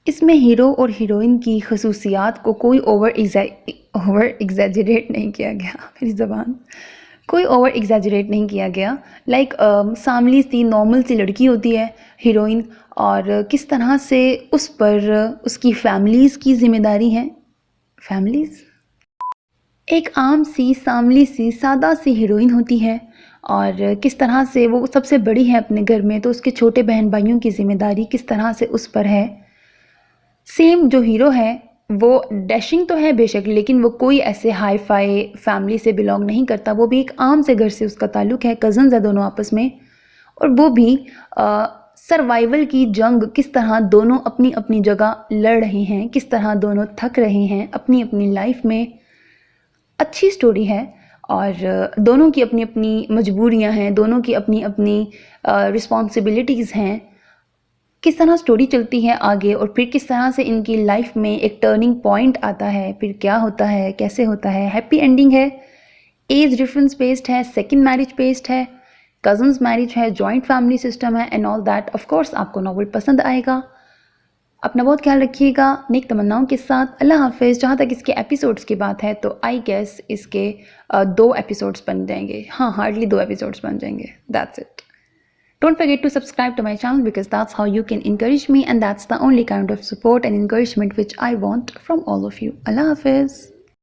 इसमें हीरो और हीरोइन की खसूसियात को कोई ओवर एग्जैजरेट नहीं किया गया। मेरी ज़बान, कोई ओवर एग्जैजरेट नहीं किया गया। लाइक सामली सी नॉर्मल सी लड़की होती है हीरोइन, और किस तरह से उस पर उसकी फैमिलीज़ की जिम्मेदारी है। फैमिलीज़, एक आम सी सामली सी सादा सी हीरोइन होती है, और किस तरह से वो सबसे बड़ी है अपने घर में, तो उसके छोटे बहन भाइयों की जिम्मेदारी किस तरह से उस पर है। सेम जो हीरो है वो डैशिंग तो है बेशक, लेकिन वो कोई ऐसे हाई फाई फैमिली से बिलोंग नहीं करता। वो भी एक आम से घर से उसका ताल्लुक़ है, कज़न्स है दोनों आपस में, और वो भी सर्वाइवल की जंग किस तरह दोनों अपनी अपनी जगह लड़ रहे हैं, किस तरह दोनों थक रहे हैं अपनी अपनी लाइफ में। अच्छी स्टोरी है, और दोनों की अपनी अपनी मजबूरियां हैं, दोनों की अपनी अपनी रिस्पॉन्सिबिलिटीज़ हैं। किस तरह स्टोरी चलती है आगे, और फिर किस तरह से इनकी लाइफ में एक टर्निंग पॉइंट आता है, फिर क्या होता है, कैसे होता है। हैप्पी एंडिंग है, एज डिफरेंस बेस्ड है, सेकंड मैरिज बेस्ड है, कजन्स मैरिज है, जॉइंट फैमिली सिस्टम है and all that. Of course आपको नॉवल पसंद आएगा। अपना बहुत ख्याल रखिएगा, नेक तमन्नाओं के साथ। अल्लाह हाफिज़। जहाँ तक इसके एपिसोड्स की बात है तो आई गेस इसके 2 एपिसोड्स बन जाएंगे। हाँ, हार्डली 2 एपिसोड्स बन जाएंगे। That's it. Don't forget to subscribe to my channel because that's how you can encourage me, and that's the only kind of support and encouragement which I want from all of you. Allah Hafiz.